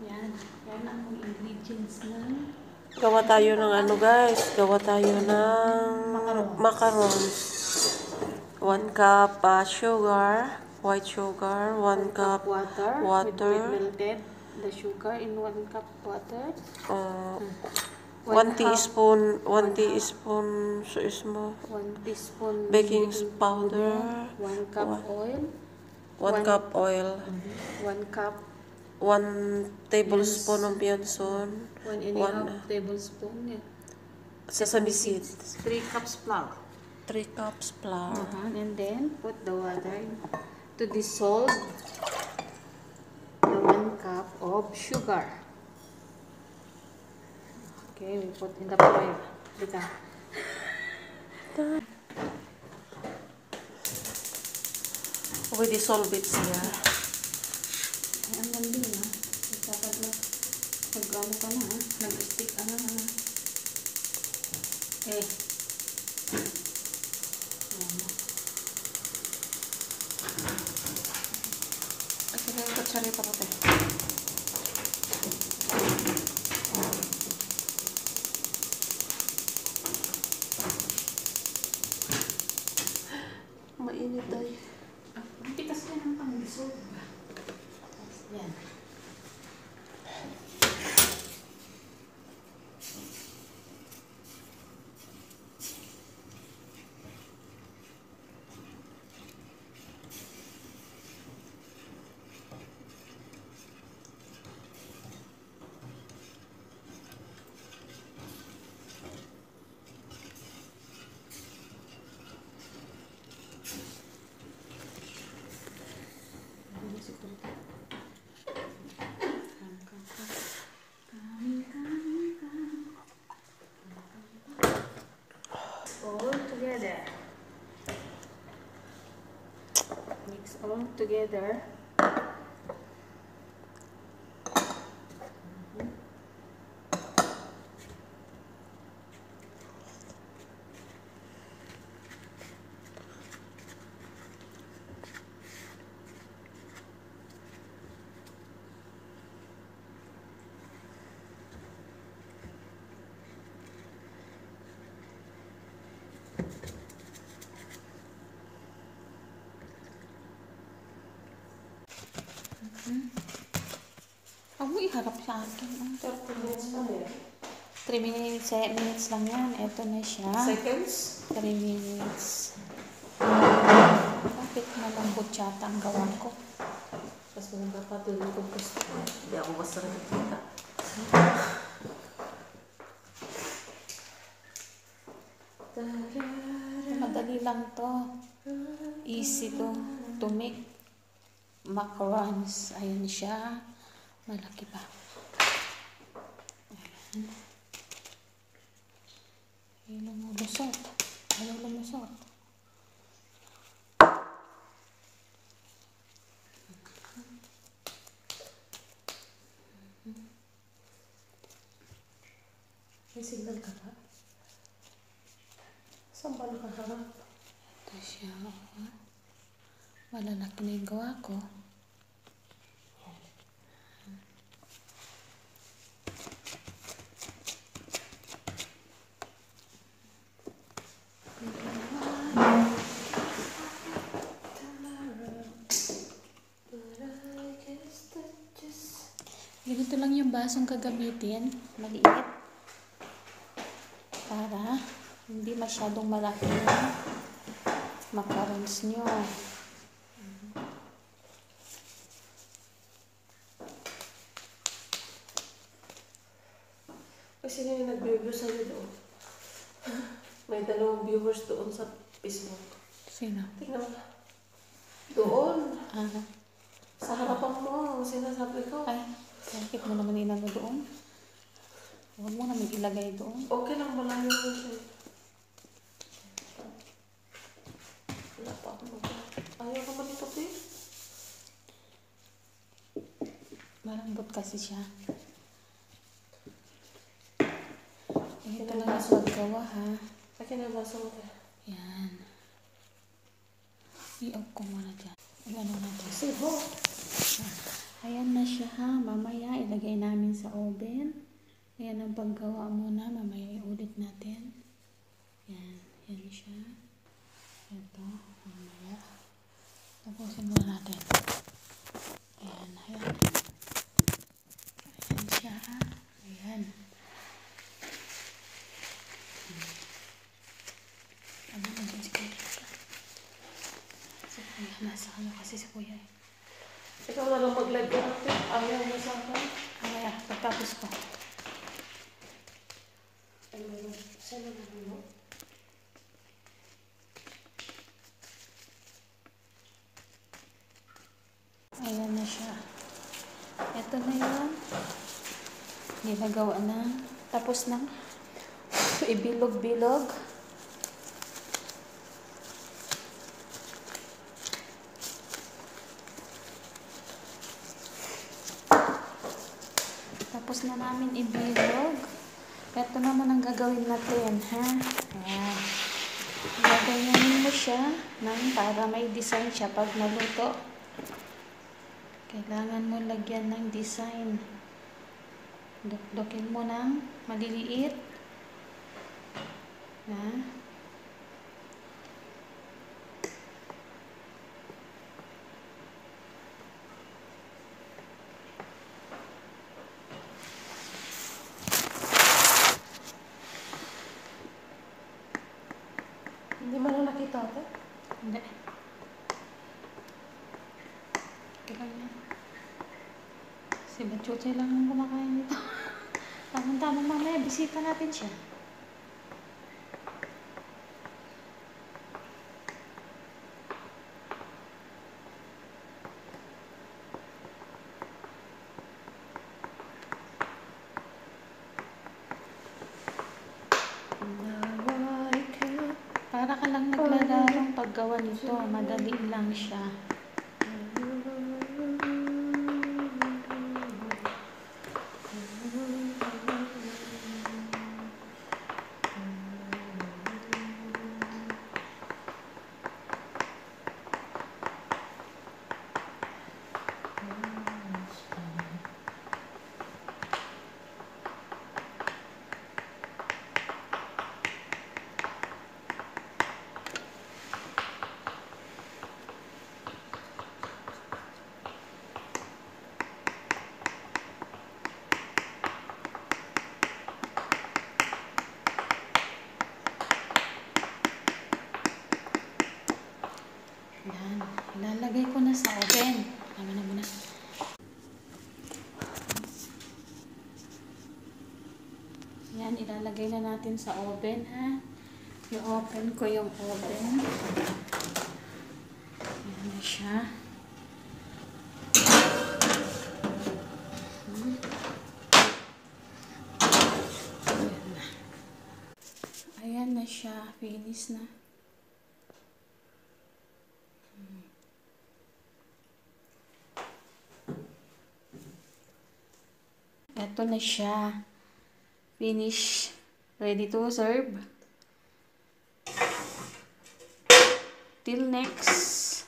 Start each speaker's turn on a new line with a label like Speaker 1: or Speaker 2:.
Speaker 1: Yan. Yan ang ingredients ng
Speaker 2: Gawa tayo ng ano guys, gawa tayo ng macarons. 1 cup sugar, white sugar, 1 cup
Speaker 1: water.
Speaker 2: water,
Speaker 1: With melted the sugar in 1 cup water.
Speaker 2: 1 teaspoon, 1 teaspoon mo
Speaker 1: 1 teaspoon
Speaker 2: baking powder,
Speaker 1: 1 cup oil.
Speaker 2: 1 cup oil,
Speaker 1: 1 cup
Speaker 2: 1 tablespoon ng pianson,
Speaker 1: 1.5 tablespoon. Yeah.
Speaker 2: sesame seeds,
Speaker 1: 3 cups flour.
Speaker 2: 3 cups flour.
Speaker 1: And then put the water to dissolve the 1 cup of sugar. Okay, we put in the fire. Dito.
Speaker 2: We dissolve it siya.
Speaker 1: Ay, ang galing ha. Dapat nag-ano ka na ha. Nag-stick ka na ha. Okay.
Speaker 2: Kasi na yung kutsarita ko tayo. Mainit tayo.
Speaker 1: Hindi kasi yan ang pang-dissolve. Yan. All together. Mix all together. Huwag mo iharap sa akin.
Speaker 2: 30 minutes pa rin.
Speaker 1: 3 minutes lang yan. Ito na siya.
Speaker 2: Seconds?
Speaker 1: 3 minutes. Bakit malambot yata ang gawan ko?
Speaker 2: Tapos mga kapatid ko gusto. Hindi ako basta nakikita.
Speaker 1: Madali lang to. Easy to make macarons. Ayan siya. Malaki pa. Ayan. Ayaw lumulusot. Ayaw lumusot.
Speaker 2: May signal ka ba? Saan ba nakaharap?
Speaker 1: Ito siya. Malalaki na yung gawa ko. Ganito lang yung basong gagamitin. Maliit. Para hindi masyadong malaki yung macarons nyo.
Speaker 2: Kasi na yung nag-review sa'yo doon. May 2 viewers doon sa Facebook.
Speaker 1: Sino?
Speaker 2: Tingnan mo. Doon.
Speaker 1: Ah.
Speaker 2: Sa harapan mo, sinasabi ko.
Speaker 1: Ay, bakit mo naman inano doon? Huwag mo naman ilagay doon.
Speaker 2: Okay lang, malayo mo siya. Wala pa ako mag- Ayaw ka man ito, eh.
Speaker 1: Malambot kasi siya. Ito lang yung paggawa ha.
Speaker 2: Akin na basa mo tayo.
Speaker 1: Yan. I-off ko muna dyan. Ano natin.
Speaker 2: Sibo.
Speaker 1: Ayan na siya ha. Mamaya ilagay namin sa oven. Ayan ang paggawa muna. Mamaya iulit natin. Yan. Yan siya. Ito. Mamaya. Tapusin muna natin. Ayan. Ayan. Ayan siya ha. Ayan. Ano na dyan si Kuya? Si Kuya. Nasa ano kasi si Kuya eh.
Speaker 2: Ikaw na lang maglagyan natin. Ayaw mo sa akin.
Speaker 1: Mamaya. Pagtapos ko.
Speaker 2: Saan na lang mo?
Speaker 1: Ayan na siya. Ito na yun. Nilagawa na. Tapos na. Ibilog-bilog. Tapos na namin ibilog. Ito naman ang gagawin natin, ha? Ayan. Gagawin mo siya para may design siya pag naluto. Kailangan mo lagyan ng design. Dukdukin mo ng maliliit. Na.
Speaker 2: Hindi mo na nakita ito?
Speaker 1: Hindi. Okay lang yan. Si Batchoche lang ang kumakain nito. Tamang-tamang mamaya, bisita natin siya. Para ka lang naglalarong paggawa nito. Madali lang siya. Yan. Ilalagay ko na sa oven. Tama na muna. Yan. Ilalagay na natin sa oven, ha? I-open ko yung oven. Yan na siya. Ayan na. Ayan na siya. Finish na. Ito na siya. Finish. Ready to serve. Till next.